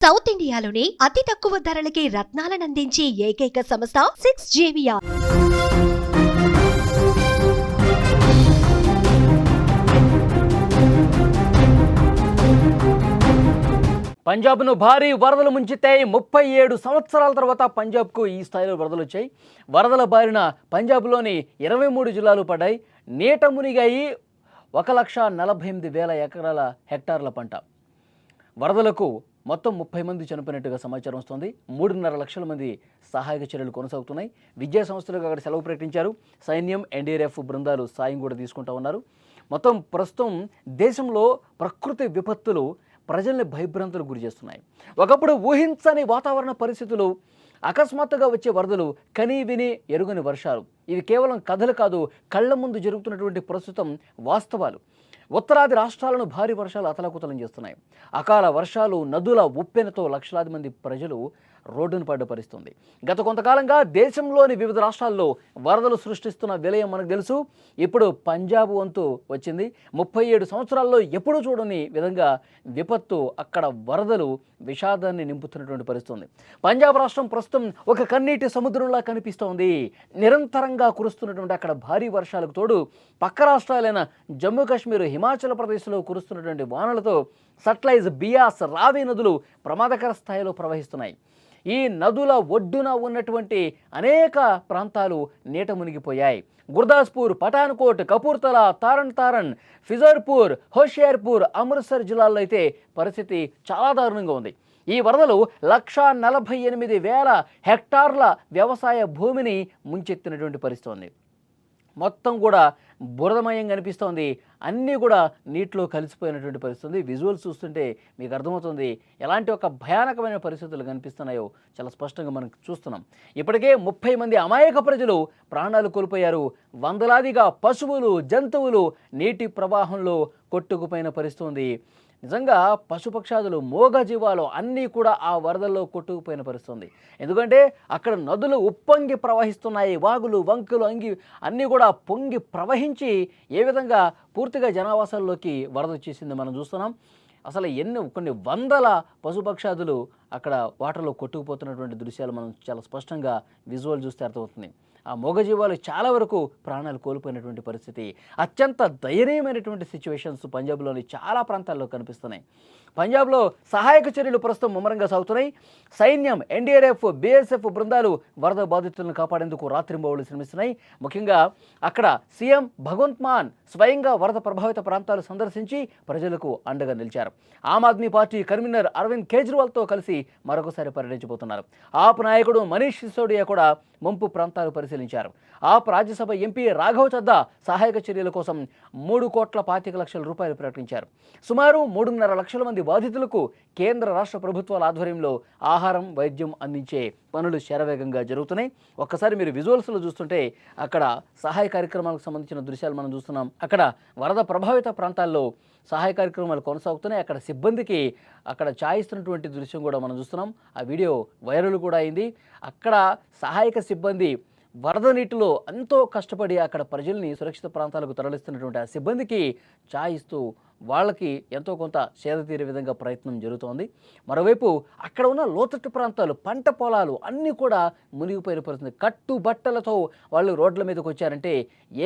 South ఇండియాలోని అతి తక్కువ ధరలకి రత్నాలనందించే ఏకైక సంస్థ 6JVR. పంజాబ్ను భారీ వరదలు ముంచితే 37 సంవత్సరాల తర్వాత పంజాబ్కు ఈ స్థాయిలో వరదలు వచ్చాయి. వరదల బారిన పంజాబ్లోని 23 జిల్లాలు పడ్డాయి. నీట మునిగాయి 1,48,000 హెక్టార్ల పంట. వరదలకు మొత్తం 30 మంది చనిపోయినట్టుగా సమాచారం వస్తుంది. 3.5 లక్షల మంది సహాయక చర్యలు కొనసాగుతున్నాయి. విద్యా సంస్థలకు అక్కడ సెలవు ప్రకటించారు. సైన్యం, ఎన్డీఆర్ఎఫ్ బృందాలు సాయం కూడా తీసుకుంటూ ఉన్నారు. మొత్తం ప్రస్తుతం దేశంలో ప్రకృతి విపత్తులు ప్రజల్ని భయభ్రాంతులకు గురి చేస్తున్నాయి. ఒకప్పుడు ఊహించని వాతావరణ పరిస్థితులు, అకస్మాత్తుగా వచ్చే వరదలు, కనీ విని ఎరుగని వర్షాలు, ఇవి కేవలం కథలు కాదు, కళ్ళ ముందు జరుగుతున్నటువంటి ప్రస్తుతం వాస్తవాలు. ఉత్తరాది రాష్ట్రాలను భారీ వర్షాలు అతలాకుతలం చేస్తున్నాయి. అకాల వర్షాలు, నదుల ఉప్పెనతో లక్షలాది మంది ప్రజలు రోడ్డును పడ్డ పరిస్థితుంది. గత కొంతకాలంగా దేశంలోని వివిధ రాష్ట్రాల్లో వరదలు సృష్టిస్తున్న విలయం మనకు తెలుసు. ఇప్పుడు పంజాబ్ వంతు వచ్చింది. 37 సంవత్సరాల్లో ఎప్పుడూ చూడని విధంగా విపత్తు, అక్కడ వరదలు విషాదాన్ని నింపుతున్నటువంటి పరిస్థితుంది. పంజాబ్ రాష్ట్రం ప్రస్తుతం ఒక కన్నీటి సముద్రంలా కనిపిస్తోంది. నిరంతరంగా కురుస్తున్నటువంటి అక్కడ భారీ వర్షాలకు తోడు పక్క రాష్ట్రాలైన జమ్మూ కాశ్మీర్, హిమాచల్ ప్రదేశ్లో కురుస్తున్నటువంటి వానలతో సట్లైజ్, బియాస్, రావి నదులు ప్రమాదకర స్థాయిలో ప్రవహిస్తున్నాయి. ఈ నదుల ఒడ్డున ఉన్నటువంటి అనేక ప్రాంతాలు నీట మునిగిపోయాయి. గుర్దాస్పూర్, పఠాన్కోట్, కపూర్తలా, తారన్, ఫిజర్పూర్, హోషియార్పూర్, అమృత్సర్ జిల్లాల్లో అయితే పరిస్థితి చాలా దారుణంగా ఉంది. ఈ వరదలు 1,48,000 హెక్టార్ల వ్యవసాయ భూమిని ముంచెత్తినటువంటి పరిస్థితి ఉంది. మొత్తం కూడా బురదమయం కనిపిస్తోంది. అన్నీ కూడా నీటిలో కలిసిపోయినటువంటి పరిస్థితి. విజువల్స్ చూస్తుంటే మీకు అర్థమవుతుంది ఎలాంటి ఒక భయానకమైన పరిస్థితులు కనిపిస్తున్నాయో చాలా స్పష్టంగా మనం చూస్తున్నాం. ఇప్పటికే 30 మంది అమాయక ప్రజలు ప్రాణాలు కోల్పోయారు. వందలాదిగా పశువులు, జంతువులు నీటి ప్రవాహంలో కొట్టుకుపోయిన పరిస్థితి ఉంది. నిజంగా పశుపక్షాదులు, మూగజీవాలు అన్నీ కూడా ఆ వరదల్లో కొట్టుకుపోయిన పరిస్థితుంది. ఎందుకంటే అక్కడ నదులు ఉప్పొంగి ప్రవహిస్తున్నాయి. వాగులు, వంకులు అన్నీ కూడా పొంగి ప్రవహించి ఏ విధంగా పూర్తిగా జనావాసాల్లోకి వరద వచ్చేసింది మనం చూస్తున్నాం. అసలు కొన్ని వందల పశుపక్షాదులు అక్కడ వాటర్లో కొట్టుకుపోతున్నటువంటి దృశ్యాలు మనం చాలా స్పష్టంగా విజువల్ చూస్తే అర్థమవుతుంది. ఆ మూగజీవాలు చాలా వరకు ప్రాణాలు కోల్పోయినటువంటి పరిస్థితి. అత్యంత దయనీయమైనటువంటి సిచ్యువేషన్స్ పంజాబ్లోని చాలా ప్రాంతాల్లో కనిపిస్తున్నాయి. పంజాబ్లో సహాయక చర్యలు ప్రస్తుతం ముమ్మరంగా సాగుతున్నాయి. సైన్యం, ఎన్డీఆర్ఎఫ్, బీఎస్ఎఫ్ బృందాలు వరద బాధితులను కాపాడేందుకు రాత్రింబవళ్లు శ్రమిస్తున్నాయి. ముఖ్యంగా అక్కడ సీఎం భగవంత్ మాన్ స్వయంగా వరద ప్రభావిత ప్రాంతాలు సందర్శించి ప్రజలకు అండగా నిలిచారు. ఆమ్ ఆద్మీ పార్టీ కన్వీనర్ అరవింద్ కేజ్రీవాల్తో కలిసి మరొకసారి పర్యటించబోతున్నారు. ఆప్ నాయకుడు మనీష్ సిసోడియా కూడా ముంపు ప్రాంతాలు పరిశీలించారు. ఆప్ రాజ్యసభ ఎంపీ రాఘవ్ చద్దా సహాయక చర్యల కోసం 3,25,00,000 రూపాయలు ప్రకటించారు. సుమారు 3.5 లక్షల మంది బాధితులకు కేంద్ర రాష్ట్ర ప్రభుత్వాల ఆధ్వర్యంలో ఆహారం, వైద్యం అందించే పనులు శరవేగంగా జరుగుతున్నాయి. ఒక్కసారి మీరు విజువల్స్లో చూస్తుంటే అక్కడ సహాయ కార్యక్రమాలకు సంబంధించిన దృశ్యాలు మనం చూస్తున్నాం. అక్కడ వరద ప్రభావిత ప్రాంతాల్లో సహాయ కార్యక్రమాలు కొనసాగుతున్నాయి. అక్కడ సిబ్బందికి అక్కడ చాయిస్తున్నటువంటి దృశ్యం కూడా మనం చూస్తున్నాం. ఆ వీడియో వైరల్ కూడా అయింది. అక్కడ సహాయక సిబ్బంది వరద నీటిలో ఎంతో కష్టపడి అక్కడ ప్రజల్ని సురక్షిత ప్రాంతాలకు తరలిస్తున్నటువంటి ఆ సిబ్బందికి చాయిస్తూ వాళ్ళకి ఎంతో కొంత సేద తీరే విధంగా ప్రయత్నం జరుగుతోంది. మరోవైపు అక్కడ ఉన్న లోతట్టు ప్రాంతాలు, పంట పొలాలు అన్నీ కూడా మునిగిపోయిన పరిస్థితి. కట్టుబట్టలతో వాళ్ళు రోడ్ల మీదకి వచ్చారంటే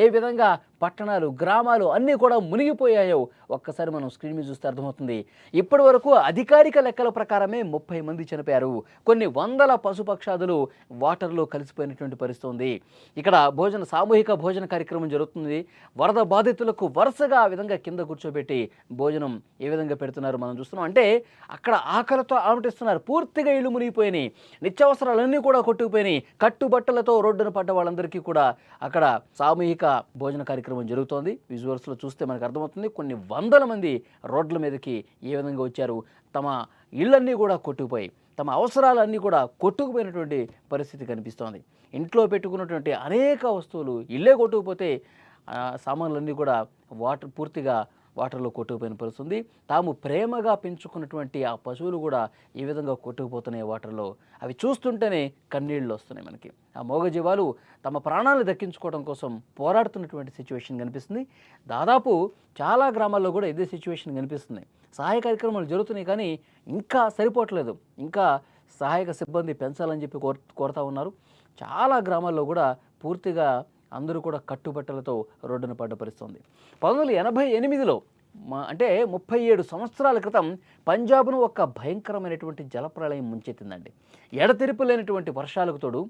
ఏ విధంగా పట్టణాలు, గ్రామాలు అన్నీ కూడా మునిగిపోయాయో ఒక్కసారి మనం స్క్రీన్ మీద చూస్తే అర్థమవుతుంది. ఇప్పటి వరకు అధికారిక లెక్కల ప్రకారమే 30 మంది చనిపోయారు. కొన్ని వందల పశుపక్షాదులు వాటర్లో కలిసిపోయినటువంటి పరిస్థితి ఉంది. ఇక్కడ సామూహిక భోజన కార్యక్రమం జరుగుతుంది. వరద బాధితులకు వరుసగా ఆ విధంగా కింద కూర్చోబెట్టి భోజనం ఏ విధంగా పెడుతున్నారు మనం చూస్తున్నాం. అంటే అక్కడ ఆకలితో ఆమటిస్తున్నారు. పూర్తిగా ఇళ్ళు మునిగిపోయినాయి. నిత్యావసరాలన్నీ కూడా కొట్టుకుపోయినాయి. కట్టుబట్టలతో రోడ్డున పడ్డ వాళ్ళందరికీ కూడా అక్కడ సామూహిక భోజన కార్యక్రమం జరుగుతోంది. విజువల్స్లో చూస్తే మనకు అర్థమవుతుంది. కొన్ని వందల మంది రోడ్ల మీదకి ఏ విధంగా వచ్చారు. తమ ఇళ్ళన్నీ కూడా కొట్టుకుపోయి, తమ అవసరాలన్నీ కూడా కొట్టుకుపోయినటువంటి పరిస్థితి కనిపిస్తోంది. ఇంట్లో పెట్టుకున్నటువంటి అనేక వస్తువులు ఇల్లే కొట్టుకుపోతే సామాన్లన్నీ కూడా వాటర్ పూర్తిగా వాటర్లో కొట్టుకుపోయిన పరిస్థితుంది. తాము ప్రేమగా పెంచుకున్నటువంటి ఆ పశువులు కూడా ఈ విధంగా కొట్టుకుపోతున్నాయి వాటర్లో. అవి చూస్తుంటేనే కన్నీళ్ళు వస్తున్నాయి మనకి. ఆ మూగజీవాలు తమ ప్రాణాలను దక్కించుకోవడం కోసం పోరాడుతున్నటువంటి సిచ్యువేషన్ కనిపిస్తుంది. దాదాపు చాలా గ్రామాల్లో కూడా ఇదే సిచ్యువేషన్ కనిపిస్తుంది. సహాయ కార్యక్రమాలు జరుగుతున్నాయి కానీ ఇంకా సరిపోవట్లేదు. ఇంకా సహాయక సిబ్బంది పెంచాలని చెప్పి కోరుతా ఉన్నారు. చాలా గ్రామాల్లో కూడా పూర్తిగా అందరూ కూడా కట్టుబట్టలతో రోడ్డున పడ్డ పరిస్థితుంది. 1988లో అంటే 37 సంవత్సరాల క్రితం పంజాబ్ను ఒక భయంకరమైనటువంటి జలప్రళయం ముంచెత్తిందండి. ఎడతెరిపి లేనటువంటి వర్షాలకు తోడు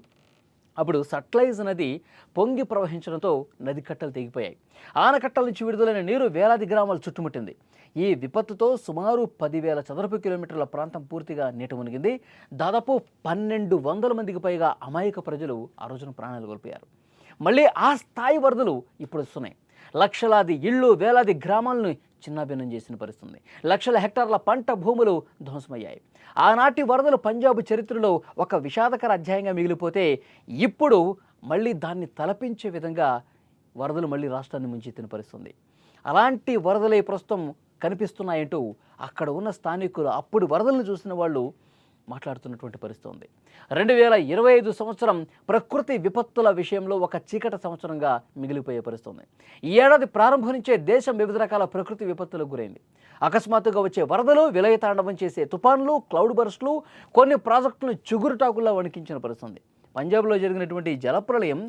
అప్పుడు సట్లైజ్ నది పొంగి ప్రవహించడంతో నది కట్టలు తెగిపోయాయి. ఆనకట్టల నుంచి విడుదలైన నీరు వేలాది గ్రామాలు చుట్టుముట్టింది. ఈ విపత్తుతో సుమారు 10,000 చదరపు కిలోమీటర్ల ప్రాంతం పూర్తిగా నీట మునిగింది. దాదాపు 1,200 మందికి పైగా అమాయక ప్రజలు ఆ రోజున ప్రాణాలు కోల్పోయారు. మళ్ళీ ఆ స్థాయి వరదలు ఇప్పుడు వస్తున్నాయి. లక్షలాది ఇళ్ళు, వేలాది గ్రామాలను చిన్నాభిన్నం చేసిన పరిస్థితుంది. లక్షల హెక్టార్ల పంట భూములు ధ్వంసమయ్యాయి. ఆనాటి వరదలు పంజాబ్ చరిత్రలో ఒక విషాదకర అధ్యాయంగా మిగిలిపోతే ఇప్పుడు మళ్ళీ దాన్ని తలపించే విధంగా వరదలు మళ్ళీ రాష్ట్రాన్ని ముంచెత్తిన పరిస్థితుంది. అలాంటి వరదలే ప్రస్తుతం కనిపిస్తున్నాయంటూ అక్కడ ఉన్న స్థానికులు, అప్పుడు వరదలను చూసిన వాళ్ళు మాట్లాడుతున్నటువంటి పరిస్థితి ఉంది. 2025 సంవత్సరం ప్రకృతి విపత్తుల విషయంలో ఒక చీకటి సంవత్సరంగా మిగిలిపోయే పరిస్థితి ఉంది. ఈ ఏడాది ప్రారంభం నుంచే దేశం వివిధ రకాల ప్రకృతి విపత్తులకు గురైంది. అకస్మాత్తుగా వచ్చే వరదలు, విలయతాండవం చేసే తుఫాన్లు, క్లౌడ్ బర్స్ట్లు కొన్ని ప్రాజెక్టులను చిగురుటాకుల్లా వణికించిన పరిస్థితి. పంజాబ్లో జరిగినటువంటి జలప్రళయం,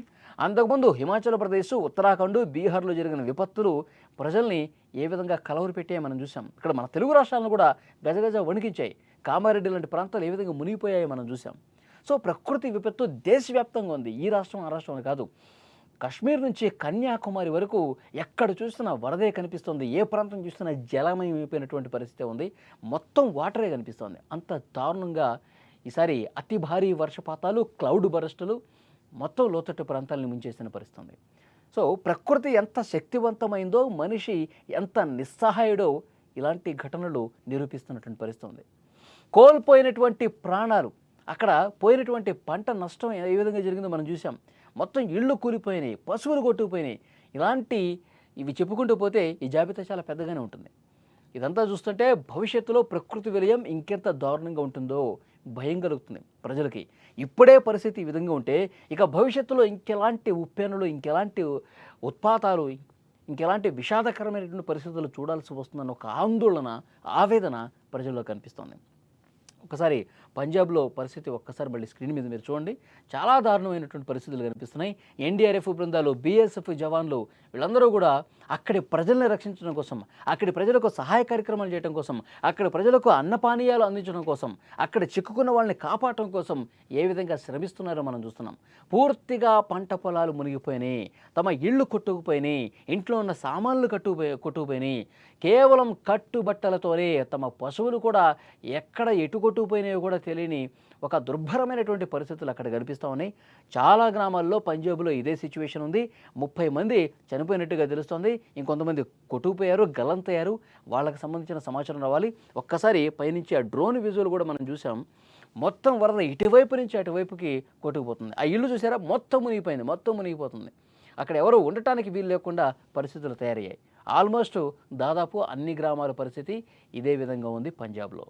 అంతకుముందు హిమాచల్ ప్రదేశ్, ఉత్తరాఖండ్, బీహార్లో జరిగిన విపత్తులు ప్రజల్ని ఏ విధంగా కలవరు పెట్టాయో మనం చూసాం. ఇక్కడ మన తెలుగు రాష్ట్రాలను కూడా గజగజ వణికించాయి. కామారెడ్డి లాంటి ప్రాంతాలు ఏ విధంగా మునిగిపోయాయో మనం చూసాం. సో ప్రకృతి విపత్తు దేశవ్యాప్తంగా ఉంది. ఈ రాష్ట్రం ఆ రాష్ట్రం కాదు. కాశ్మీర్ నుంచి కన్యాకుమారి వరకు ఎక్కడ చూసినా వరదే కనిపిస్తుంది. ఏ ప్రాంతం చూసినా జలమయమైపోయినటువంటి పరిస్థితి ఉంది. మొత్తం వాటరే కనిపిస్తుంది. అంత దారుణంగా ఈసారి అతి భారీ వర్షపాతాలు, క్లౌడ్ బరస్టులు మొత్తం లోతట్టు ప్రాంతాలను ముంచేసిన పరిస్థితి. సో ప్రకృతి ఎంత శక్తివంతమైందో, మనిషి ఎంత నిస్సహాయుడో ఇలాంటి ఘటనలు నిరూపిస్తున్నటువంటి పరిస్థితి ఉంది. కోల్పోయినటువంటి ప్రాణాలు, అక్కడ పోయినటువంటి పంట నష్టం ఏ విధంగా జరిగిందో మనం చూసాం. మొత్తం ఇళ్ళు కూలిపోయినాయి, పశువులు కొట్టుకుపోయినాయి. ఇవి చెప్పుకుంటూ పోతే ఈ జాబితా చాలా పెద్దగానే ఉంటుంది. ఇదంతా చూస్తుంటే భవిష్యత్తులో ప్రకృతి విలయం ఇంకెంత దారుణంగా ఉంటుందో భయం కలుగుతుంది ప్రజలకి. ఇప్పుడే పరిస్థితి ఈ విధంగా ఉంటే ఇక భవిష్యత్తులో ఇంకెలాంటి ఉప్పెనులు, ఇంకెలాంటి ఉత్పాతాలు, ఇంకెలాంటి విషాదకరమైనటువంటి పరిస్థితులు చూడాల్సి వస్తుందన్న ఒక ఆందోళన, ఆవేదన ప్రజల్లో కనిపిస్తోంది. ఒకసారి పంజాబ్లో పరిస్థితి ఒక్కసారి మళ్ళీ స్క్రీన్ మీద మీరు చూడండి. చాలా దారుణమైనటువంటి పరిస్థితులు కనిపిస్తున్నాయి. ఎన్డీఆర్ఎఫ్ బృందాలు, బీఎస్ఎఫ్ జవాన్లు వీళ్ళందరూ కూడా అక్కడి ప్రజల్ని రక్షించడం కోసం, అక్కడి ప్రజలకు సహాయ కార్యక్రమాలు చేయడం కోసం, అక్కడి ప్రజలకు అన్నపానీయాలు అందించడం కోసం, అక్కడ చిక్కుకున్న వాళ్ళని కాపాడటం కోసం ఏ విధంగా శ్రమిస్తున్నారో మనం చూస్తున్నాం. పూర్తిగా పంట పొలాలు మునిగిపోయినాయి, తమ ఇళ్ళు కొట్టుకుపోయినాయి, ఇంట్లో ఉన్న సామాన్లు కొట్టుకుపోయినాయి. కేవలం కట్టుబట్టలతోనే తమ పశువులు కూడా ఎక్కడ ఎటు కొట్టుకుపోయినాయో కూడా తెలియని ఒక దుర్భరమైనటువంటి పరిస్థితులు అక్కడ కనిపిస్తూ ఉన్నాయి. చాలా గ్రామాల్లో పంజాబ్లో ఇదే సిచ్యువేషన్ ఉంది. 30 మంది చనిపోయినట్టుగా తెలుస్తోంది. ఇంకొంతమంది కొట్టుకుపోయారు, గల్లంతయ్యారు. వాళ్ళకి సంబంధించిన సమాచారం రావాలి. ఒక్కసారి పైనుంచి ఆ డ్రోన్ విజువల్ కూడా మనం చూసాం. మొత్తం వరద ఇటువైపు నుంచి అటువైపుకి కొట్టుకుపోతుంది. ఆ ఇల్లు చూసారా, మొత్తం మునిగిపోయింది, మొత్తం మునిగిపోతుంది. అక్కడ ఎవరు ఉండటానికి వీలు లేకుండా పరిస్థితులు తయారయ్యాయి. ఆల్మోస్ట్ దాదాపు అన్ని గ్రామాల పరిస్థితి ఇదే విధంగా ఉంది పంజాబ్లో.